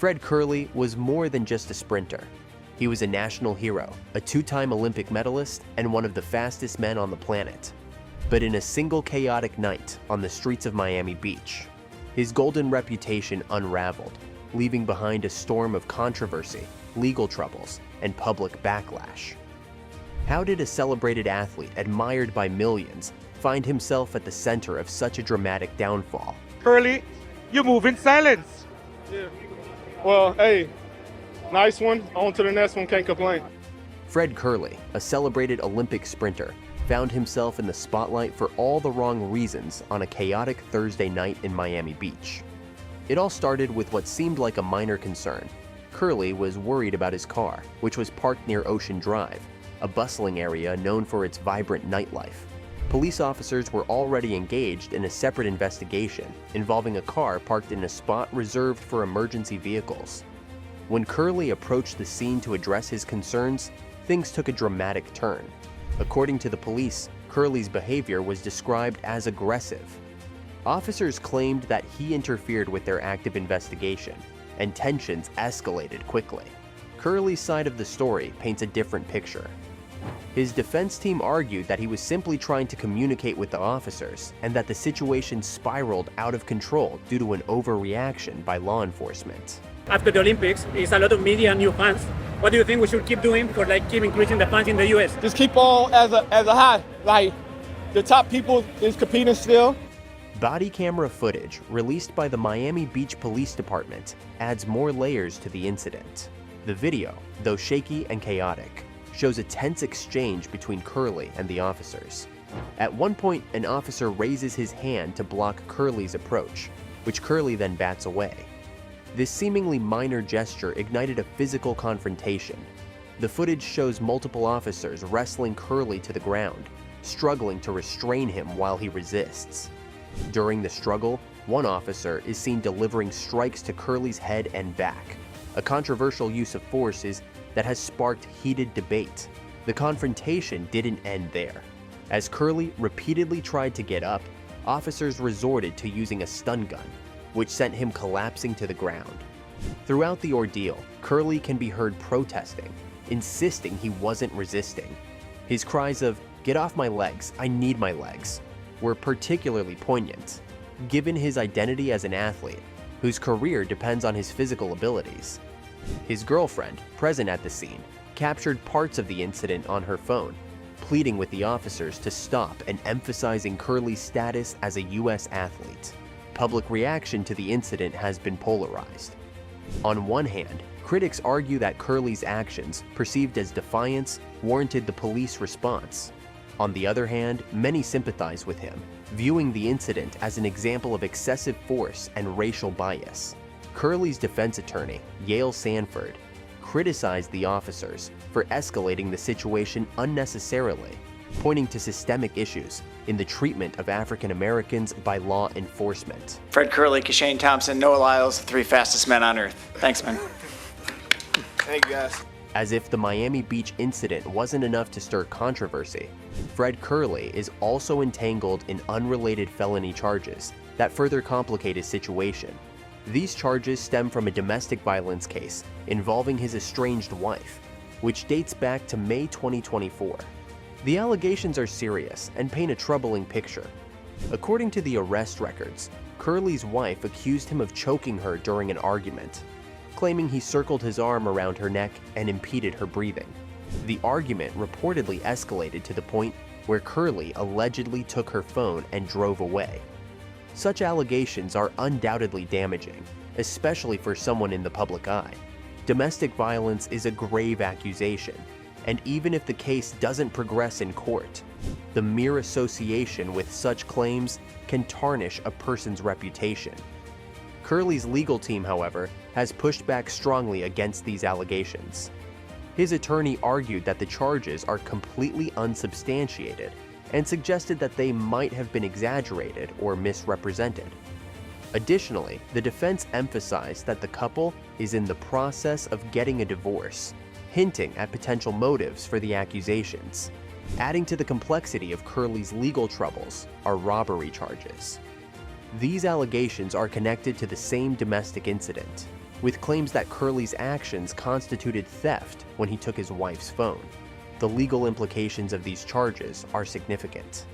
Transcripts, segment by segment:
Fred Kerley was more than just a sprinter. He was a national hero, a two-time Olympic medalist, and one of the fastest men on the planet. But in a single chaotic night on the streets of Miami Beach, his golden reputation unraveled, leaving behind a storm of controversy, legal troubles, and public backlash. How did a celebrated athlete admired by millions find himself at the center of such a dramatic downfall? Kerley, you move in silence. Yeah. Well, hey, nice one. On to the next one, can't complain. Fred Kerley, a celebrated Olympic sprinter, found himself in the spotlight for all the wrong reasons on a chaotic Thursday night in Miami Beach. It all started with what seemed like a minor concern. Kerley was worried about his car, which was parked near Ocean Drive, a bustling area known for its vibrant nightlife. Police officers were already engaged in a separate investigation involving a car parked in a spot reserved for emergency vehicles. When Kerley approached the scene to address his concerns, things took a dramatic turn. According to the police, Kerley's behavior was described as aggressive. Officers claimed that he interfered with their active investigation, and tensions escalated quickly. Kerley's side of the story paints a different picture. His defense team argued that he was simply trying to communicate with the officers and that the situation spiraled out of control due to an overreaction by law enforcement. After the Olympics, there's a lot of media and new fans. What do you think we should keep doing for keep increasing the fans in the US? Just keep on as a high. Like, the top people is competing still. Body camera footage released by the Miami Beach Police Department adds more layers to the incident. The video, though shaky and chaotic, shows a tense exchange between Kerley and the officers. At one point, an officer raises his hand to block Kerley's approach, which Kerley then bats away. This seemingly minor gesture ignited a physical confrontation. The footage shows multiple officers wrestling Kerley to the ground, struggling to restrain him while he resists. During the struggle, one officer is seen delivering strikes to Kerley's head and back, a controversial use of force that has sparked heated debate. The confrontation didn't end there. As Kerley repeatedly tried to get up, officers resorted to using a stun gun, which sent him collapsing to the ground. Throughout the ordeal, Kerley can be heard protesting, insisting he wasn't resisting. His cries of, "Get off my legs, I need my legs," were particularly poignant, given his identity as an athlete, whose career depends on his physical abilities. His girlfriend, present at the scene, captured parts of the incident on her phone, pleading with the officers to stop and emphasizing Kerley's status as a US athlete. Public reaction to the incident has been polarized. On one hand, critics argue that Kerley's actions, perceived as defiance, warranted the police response. On the other hand, many sympathize with him, viewing the incident as an example of excessive force and racial bias. Kerley's defense attorney, Yale Sanford, criticized the officers for escalating the situation unnecessarily, pointing to systemic issues in the treatment of African Americans by law enforcement. Fred Kerley, Kashane Thompson, Noah Lyles, the three fastest men on earth. Thanks, man. Thank you, guys. As if the Miami Beach incident wasn't enough to stir controversy, Fred Kerley is also entangled in unrelated felony charges that further complicate his situation. These charges stem from a domestic violence case involving his estranged wife, which dates back to May 2024. The allegations are serious and paint a troubling picture. According to the arrest records, Kerley's wife accused him of choking her during an argument, claiming he circled his arm around her neck and impeded her breathing. The argument reportedly escalated to the point where Kerley allegedly took her phone and drove away. Such allegations are undoubtedly damaging, especially for someone in the public eye. Domestic violence is a grave accusation, and even if the case doesn't progress in court, the mere association with such claims can tarnish a person's reputation. Kerley's legal team, however, has pushed back strongly against these allegations. His attorney argued that the charges are completely unsubstantiated and suggested that they might have been exaggerated or misrepresented. Additionally, the defense emphasized that the couple is in the process of getting a divorce, hinting at potential motives for the accusations. Adding to the complexity of Kerley's legal troubles are robbery charges. These allegations are connected to the same domestic incident. with claims that Kerley's actions constituted theft when he took his wife's phone. The legal implications of these charges are significant.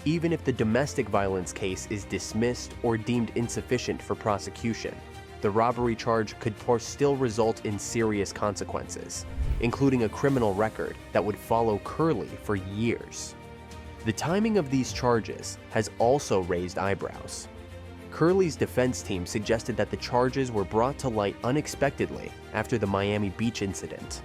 Even if the domestic violence case is dismissed or deemed insufficient for prosecution, the robbery charge could still result in serious consequences, including a criminal record that would follow Kerley for years. The timing of these charges has also raised eyebrows. Kerley's defense team suggested that the charges were brought to light unexpectedly after the Miami Beach incident,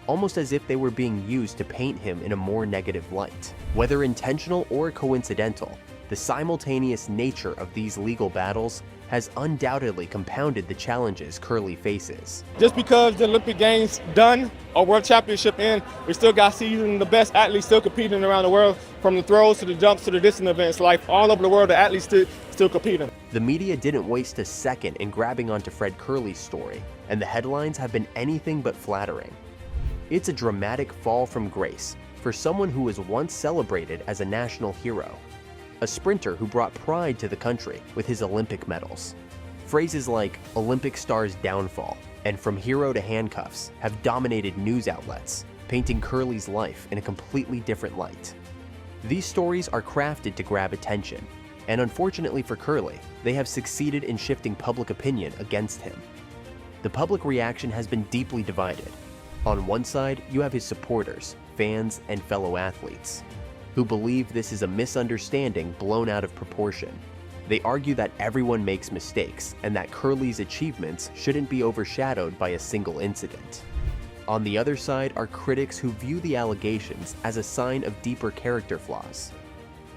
almost as if they were being used to paint him in a more negative light. Whether intentional or coincidental, the simultaneous nature of these legal battles has undoubtedly compounded the challenges Kerley faces. Just because the Olympic Games done or World Championship in, we still got seeing the best athletes still competing around the world, from the throws to the jumps to the distance events. Like all over the world, the athletes still competing. The media didn't waste a second in grabbing onto Fred Kerley's story, and the headlines have been anything but flattering. It's a dramatic fall from grace for someone who was once celebrated as a national hero, a sprinter who brought pride to the country with his Olympic medals. Phrases like "Olympic star's downfall" and "from hero to handcuffs" have dominated news outlets, painting Kerley's life in a completely different light. These stories are crafted to grab attention, and unfortunately for Kerley, they have succeeded in shifting public opinion against him. The public reaction has been deeply divided. On one side, you have his supporters, fans, and fellow athletes, who believe this is a misunderstanding blown out of proportion. They argue that everyone makes mistakes and that Kerley's achievements shouldn't be overshadowed by a single incident. On the other side are critics who view the allegations as a sign of deeper character flaws.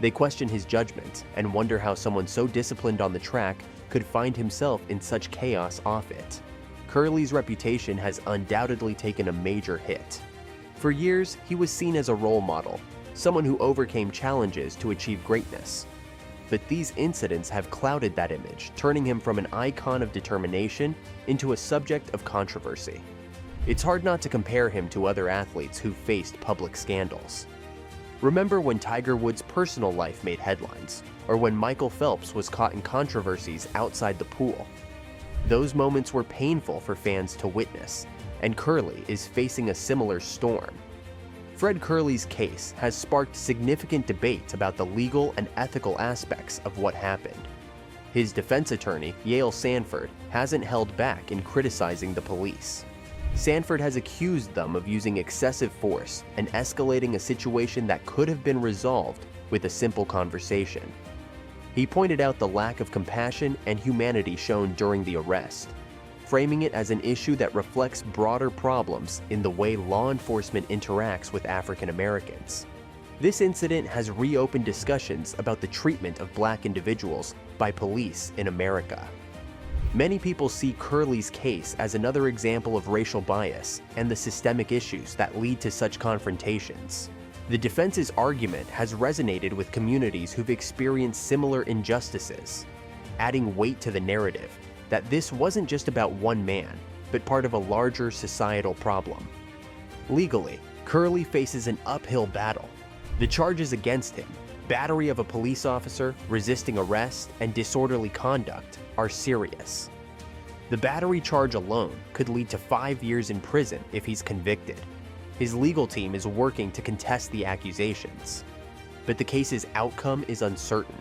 They question his judgment and wonder how someone so disciplined on the track could find himself in such chaos off it. Kerley's reputation has undoubtedly taken a major hit. For years, he was seen as a role model, someone who overcame challenges to achieve greatness. But these incidents have clouded that image, turning him from an icon of determination into a subject of controversy. It's hard not to compare him to other athletes who've faced public scandals. Remember when Tiger Woods' personal life made headlines, or when Michael Phelps was caught in controversies outside the pool? Those moments were painful for fans to witness, and Kerley is facing a similar storm. Fred Kerley's case has sparked significant debate about the legal and ethical aspects of what happened. His defense attorney, Yale Sanford, hasn't held back in criticizing the police. Sanford has accused them of using excessive force and escalating a situation that could have been resolved with a simple conversation. He pointed out the lack of compassion and humanity shown during the arrest, framing it as an issue that reflects broader problems in the way law enforcement interacts with African Americans. This incident has reopened discussions about the treatment of Black individuals by police in America. Many people see Kerley's case as another example of racial bias and the systemic issues that lead to such confrontations. The defense's argument has resonated with communities who've experienced similar injustices, adding weight to the narrative that this wasn't just about one man, but part of a larger societal problem. Legally, Kerley faces an uphill battle. The charges against him, battery of a police officer, resisting arrest, and disorderly conduct, are serious. The battery charge alone could lead to 5 years in prison if he's convicted. His legal team is working to contest the accusations, but the case's outcome is uncertain.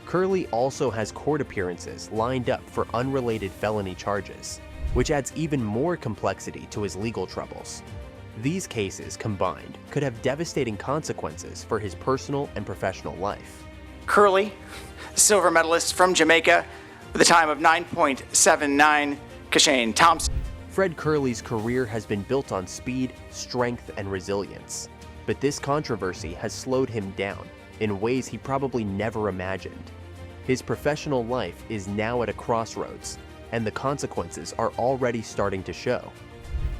Kerley also has court appearances lined up for unrelated felony charges, which adds even more complexity to his legal troubles. These cases combined could have devastating consequences for his personal and professional life. Kerley, silver medalist from Jamaica, with a time of 9.79. Kashane Thompson. Fred Kerley's career has been built on speed, strength, and resilience, but this controversy has slowed him down in ways he probably never imagined. His professional life is now at a crossroads, and the consequences are already starting to show.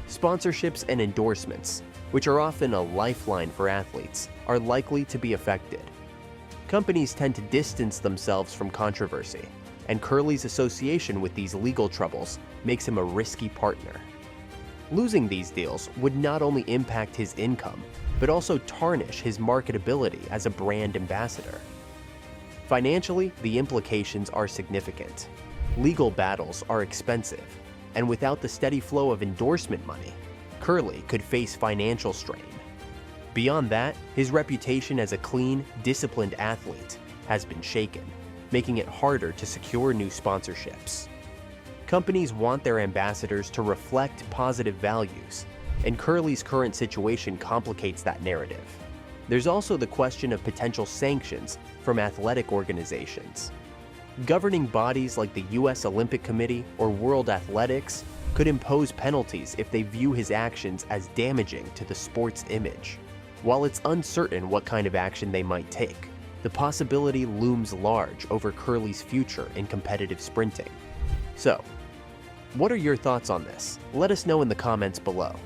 Sponsorships and endorsements, which are often a lifeline for athletes, are likely to be affected. Companies tend to distance themselves from controversy, and Kerley's association with these legal troubles makes him a risky partner. Losing these deals would not only impact his income, but also tarnish his marketability as a brand ambassador. Financially, the implications are significant. Legal battles are expensive, and without the steady flow of endorsement money, Kerley could face financial strain. Beyond that, his reputation as a clean, disciplined athlete has been shaken, making it harder to secure new sponsorships. Companies want their ambassadors to reflect positive values, and Kerley's current situation complicates that narrative. There's also the question of potential sanctions from athletic organizations. Governing bodies like the US Olympic Committee or World Athletics could impose penalties if they view his actions as damaging to the sport's image. While it's uncertain what kind of action they might take, the possibility looms large over Kerley's future in competitive sprinting. So, what are your thoughts on this? Let us know in the comments below.